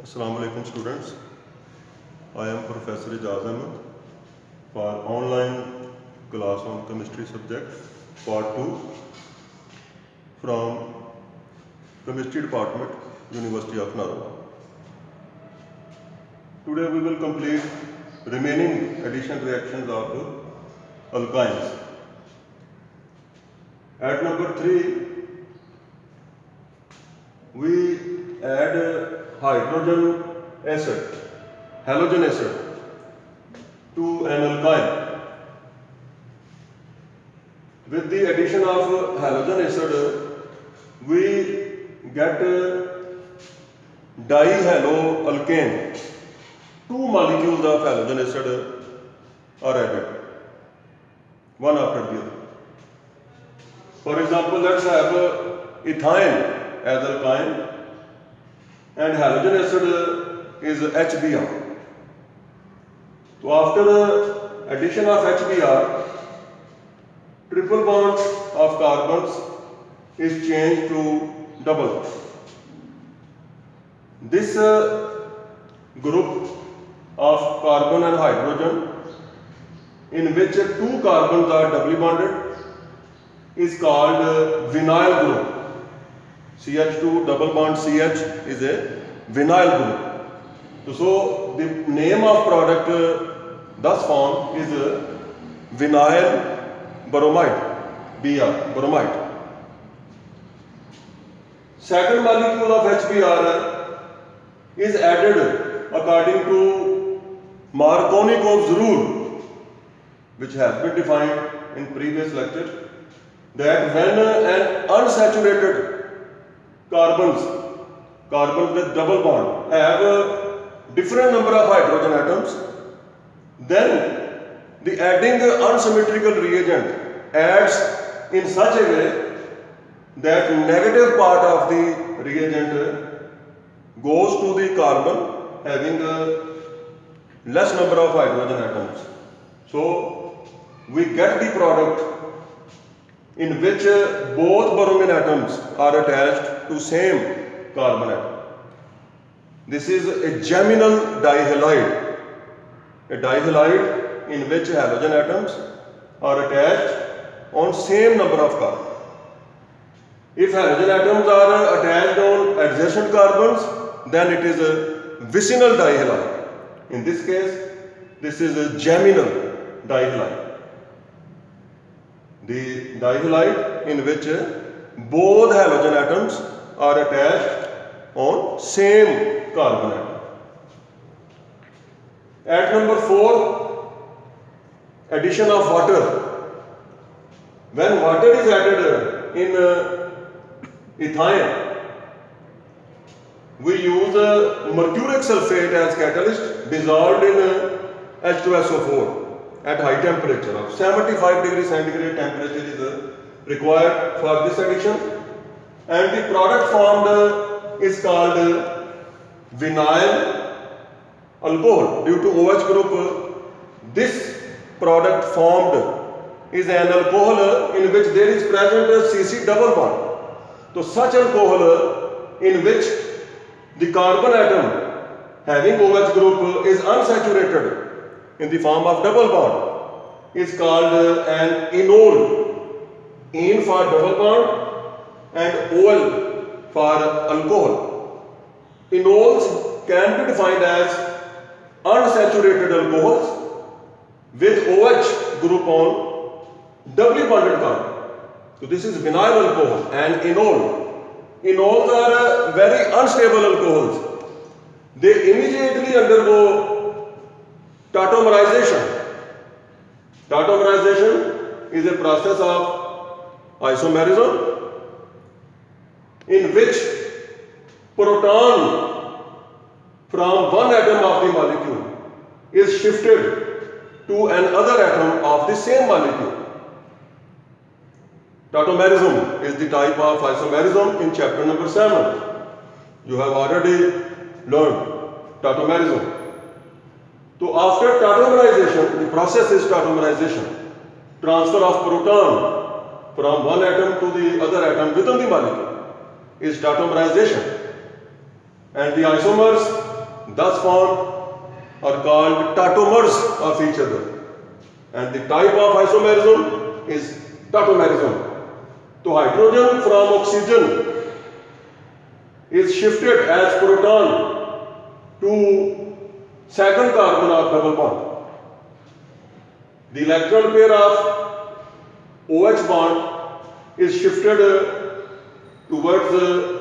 Assalamu alaikum students. I am Professor Ijaz Ahmed for online class on chemistry subject part 2 from chemistry department, University of Narwa. Today we will complete remaining addition reactions of alkynes. At number 3 we add hydrogen acid, halogen acid to an alkyne. With the addition of halogen acid, we get dihaloalkane. Two molecules of halogen acid are added, one after the other. For example, let's have ethane as alkyne and halogen acid is HBr. So after addition of HBr, triple bond of carbons is changed to double. This group of carbon and hydrogen in which two carbons are doubly bonded is called vinyl group. CH2 double bond CH is a vinyl group. So the name of product thus formed is vinyl bromide, Br, bromide. Second molecule of HBr is added according to Markovnikov's rule, which has been defined in previous lecture, that when an unsaturated carbons with double bond have a different number of hydrogen atoms, then the adding unsymmetrical reagent adds in such a way that negative part of the reagent goes to the carbon having a less number of hydrogen atoms. So we get the product in which both bromine atoms are attached to same carbon atom. This is a geminal dihalide, a dihalide in which halogen atoms are attached on same number of carbons. If halogen atoms are attached on adjacent carbons, then it is a vicinal dihalide. In this case, this is a geminal dihalide. The dihalide in which both halogen atoms are attached on same carbon atom. At number 4, addition of water. When water is added in ethane, we use mercuric sulfate as catalyst dissolved in H2SO4 at high temperature of 75 degrees centigrade temperature is required for this addition, and the product formed is called vinyl alcohol. Due to OH group, this product formed is an alcohol in which there is present a CC double bond. So such alcohol in which the carbon atom having OH group is unsaturated in the form of double bond is called an enol. En for double bond and ol for alcohol. Enols can be defined as unsaturated alcohols with OH group on doubly bonded carbon. So this is vinyl alcohol and enol. Enols are very unstable alcohols. They immediately undergo tautomerization. Tautomerization is a process of isomerism in which proton from one atom of the molecule is shifted to another atom of the same molecule. Tautomerism is the type of isomerism in chapter number 7. You have already learned tautomerism. So after tautomerization, the process is tautomerization, transfer of proton from one atom to the other atom within the molecule is tautomerization. And the isomers thus formed are called tautomers of each other, and the type of isomerism is tautomerism. So hydrogen from oxygen is shifted as proton to second carbon of double bond. The electron pair of OH bond is shifted towards the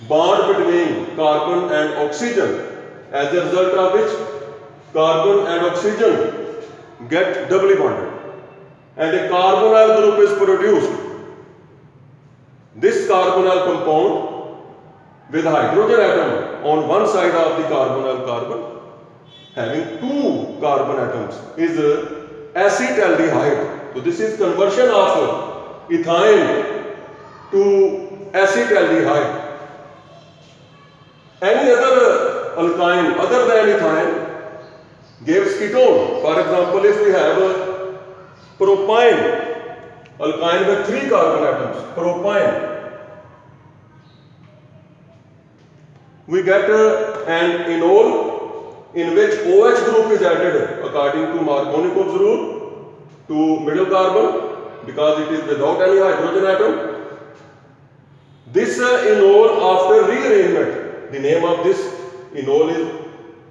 bond between carbon and oxygen, as a result of which carbon and oxygen get doubly bonded and a carbonyl group is produced. This carbonyl compound with hydrogen atom on one side of the carbonyl carbon having two carbon atoms is acetaldehyde. So this is conversion of ethane to acetaldehyde. Any other alkyne other than ethane gives ketone. For example, if we have a propyne alkyne with 3 carbon atoms, propyne, we get an enol in which OH group is added according to Markovnikov's rule to middle carbon because it is without any hydrogen atom. This enol, after rearrangement, the name of this enol is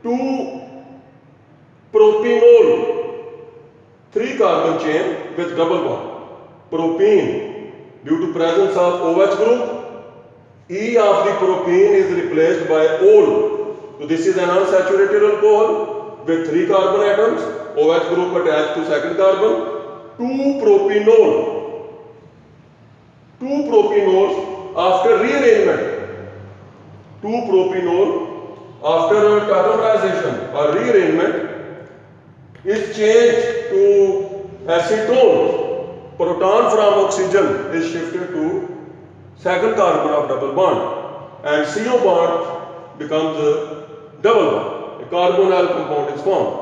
2-propanol, 3 carbon chain with double bond. Propene, due to presence of OH group, E of the propene is replaced by ol. So this is an unsaturated alcohol with 3 carbon atoms, OH group attached to second carbon, 2-propanol. 2-propanol after rearrangement. 2-propanol after tautomerization or rearrangement is changed to acetone. Proton from oxygen is shifted to second carbon of double bond and CO bond becomes a double bond. A carbonyl compound is formed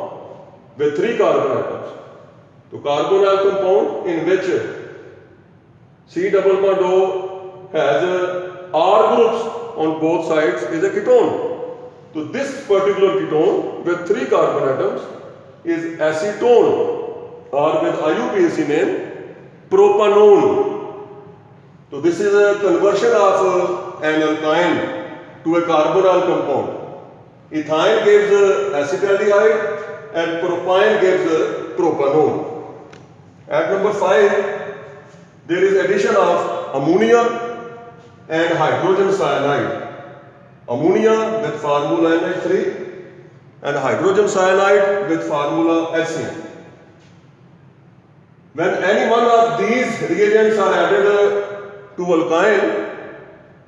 with 3 carbon atoms. So carbonyl compound in which C double bond O has R groups on both sides is a ketone. So this particular ketone with 3 carbon atoms is acetone or with IUPAC name propanone. So this is a conversion of an alkyne to a carbonyl compound. Ethane gives acetaldehyde and propyne gives propanone. At number 5, there is addition of ammonia and hydrogen cyanide. Ammonia with formula NH3 and hydrogen cyanide with formula HCl. When any one of these reagents are added to alkyne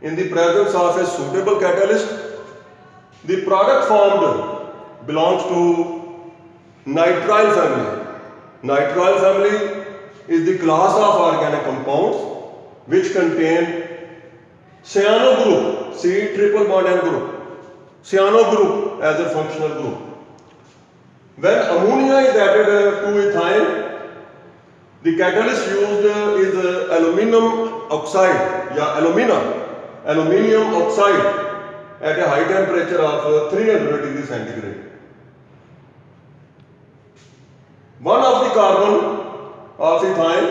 in the presence of a suitable catalyst, the product formed belongs to nitrile family. Nitrile family is the class of organic compounds which contain cyano group, C triple bond N group, cyano group as a functional group. When ammonia is added to ethane, the catalyst used is aluminum oxide, aluminium oxide at a high temperature of 300 degrees centigrade. One of the carbon of ethane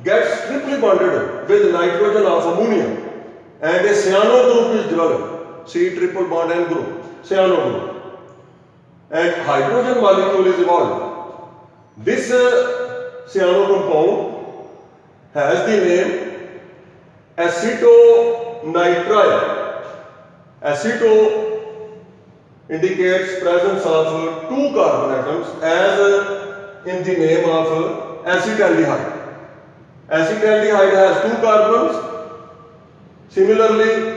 gets triply bonded with nitrogen of ammonia and a cyano group is developed, C triple bond N group, cyano group, and hydrogen molecule is evolved. This cyano compound has the name acetonitrile. Aceto indicates presence of 2 carbon atoms as in the name of acetaldehyde. Acetaldehyde has 2 carbons. Similarly,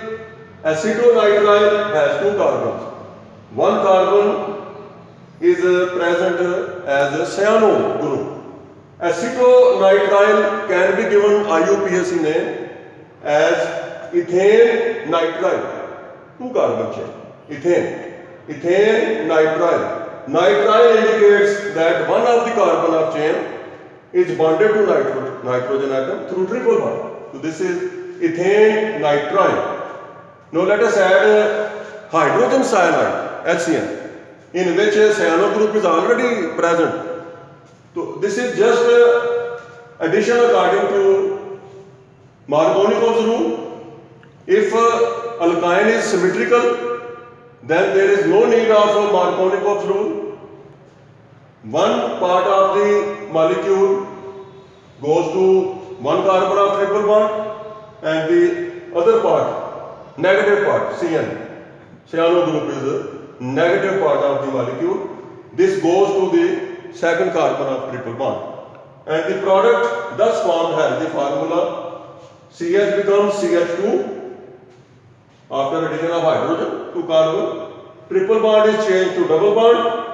acetonitrile has 2 carbons. 1 carbon is present as a cyano group. Acetonitrile can be given IUPAC name as ethane nitrile. 2 carbon chain. Ethane nitrile. Nitrile indicates that one of the carbon of chain is bonded to nitrogen atom through triple bond. So this is ethane nitrile. Now let us add hydrogen cyanide. HCN, in which a cyano group is already present. So this is just addition according to Markovnikov's rule. If alkyne is symmetrical, then there is no need of Markovnikov's rule. One part of the molecule goes to one carbon of triple bond and the other part, negative part, CN, cyano group is a negative part of the molecule. This goes to the second carbon of triple bond. And the product thus formed has the formula CH becomes CH2 after addition of hydrogen to carbon. Triple bond is changed to double bond,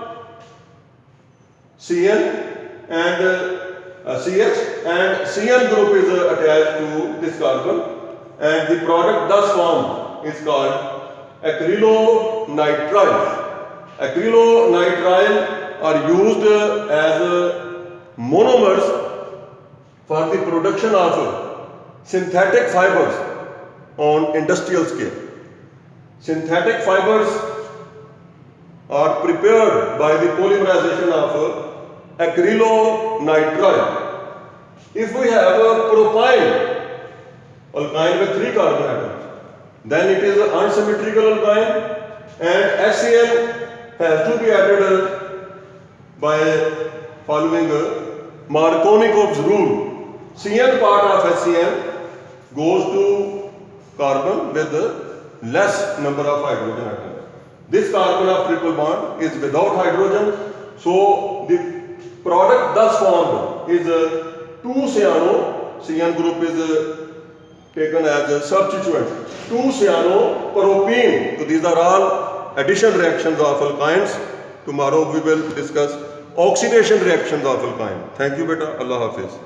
CN and CH, and CN group is attached to this carbon, and the product thus formed is called acrylonitrile. Acrylonitrile are used as monomers for the production of synthetic fibers on industrial scale. Synthetic fibers are prepared by the polymerization of acrylonitrile. If we have a propyl alkyne with 3 carbon atoms, then it is an unsymmetrical alkyne, and HCN has to be added by following Markovnikov's rule. CN part of HCN goes to carbon with less number of hydrogen atoms. This carbon of triple bond is without hydrogen, so the product thus formed is 2-cyano, CN group is taken as a substituent, 2-cyanopropene. So these are all addition reactions of alkynes. Tomorrow we will discuss oxidation reactions of alkyne. Thank you beta, Allah Hafiz.